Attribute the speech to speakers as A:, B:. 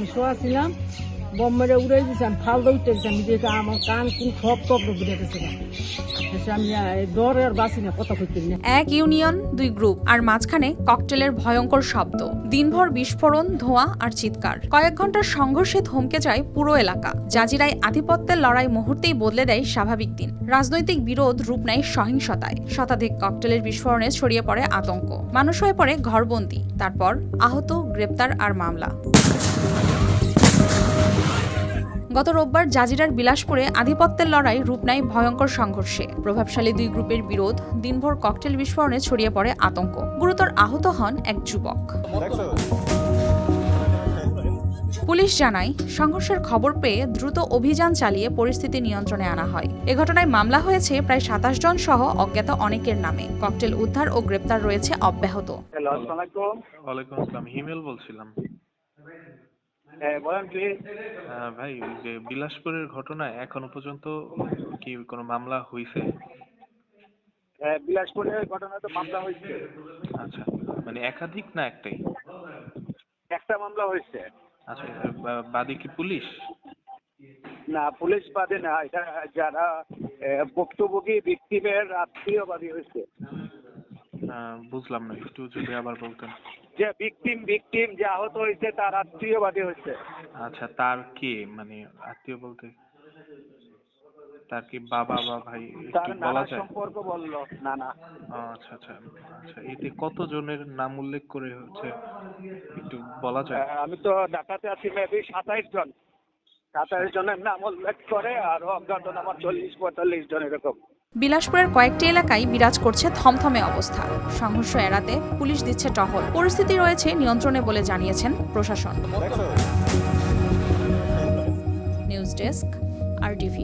A: আমি শোয়া ছিলাম, বোম্বেরে উড়ে দিয়েছি, আমি ফালদা উঠতে দিয়েছি, আমি দেখে আমার কান কোন সব তপ্ত ঘুরে গেছে। আমি ডরে আর বাঁচি না, কথা কইতে না।
B: এক ইউনিয়ন, দুই গ্রুপ, আর মাঝখানে ককটেলের ভয়ঙ্কর শব্দ। দিনভর বিস্ফোরণ, ধোঁয়া আর চিৎকার। কয়েক ঘন্টার সংঘর্ষে থমকে যায় পুরো এলাকা। জাজিরায় আধিপত্যের লড়াই মুহূর্তেই বদলে দেয় স্বাভাবিক দিন। রাজনৈতিক বিরোধ রূপ নেয় সহিংসতায়। শতাধিক ককটেলের বিস্ফোরণে ছড়িয়ে পড়ে আতঙ্ক। মানুষ হয়ে পড়ে ঘরবন্দি। তারপর আহত, গ্রেপ্তার আর মামলা। গত রোববার জাজিরার বিলাসপুরে আধিপত্যের লড়াই রূপ নেয় ভয়ঙ্কর সংঘর্ষে। প্রভাবশালী দুই গ্রুপের বিরোধ, দিনভর ককটেল বিস্ফোরণে ছড়িয়ে পড়ে আতঙ্ক। গুরুতর আহত হন এক যুবক। পুলিশ জানায়, সংঘর্ষের খবর পেয়ে দ্রুত অভিযান চালিয়ে পরিস্থিতি নিয়ন্ত্রণে আনা হয়। এ ঘটনায় মামলা হয়েছে প্রায় ২৭ জন সহ অজ্ঞাত অনেকের নামে। ককটেল উদ্ধার ও গ্রেপ্তার রয়েছে অব্যাহত।
C: ওয়ালাইকুম আসসালাম, হিমেল বলছিলাম। ভাই, ওই যে বিলাসপুরের ঘটনা এখনো পর্যন্ত কি কোনো মামলা হয়েছে?
D: বিলাসপুরের ঘটনা তো মামলা হয়েছে।
C: আচ্ছা, মানে একাধিক না একটাই?
D: একটা মামলা হয়েছে।
C: আচ্ছা, বাদী কি পুলিশ?
D: না, পুলিশ বাদে না, এটা যারা ভুক্তভোগী ভিকটিমের আত্মীয়বাদী হয়েছে।
C: বুঝলাম না, একটু যদি আবার বলতেন।
D: যে ভিকটিম যে আহত হয়েছে তার আত্মীয়বাদী হয়েছে।
C: আচ্ছা, তার কে, মানে আত্মীয় বলতে তার কি বাবা বা ভাই
D: তার
C: একটু
D: নানা
C: বলা যায়?
D: সম্পর্ক বললো। না।
C: আচ্ছা আচ্ছা আচ্ছা, এতে কতজনের নাম উল্লেখ করে হচ্ছে একটু বলা যায়?
D: আমি তো ঢাকাতে আছি, মেবি ২৭ জন। ২৭ জনের নাম উল্লেখ করে, আর অজ্ঞাত নাম ৪০-৪৫ জন এরকম।
B: বিলাসপুরের কয়েকটি এলাকায় বিরাজ করছে থমথমে অবস্থা। সংঘর্ষ এড়াতে পুলিশ দিচ্ছে টহল। পরিস্থিতি রয়েছে নিয়ন্ত্রণে বলে জানিয়েছেন প্রশাসন। News desk, RTV।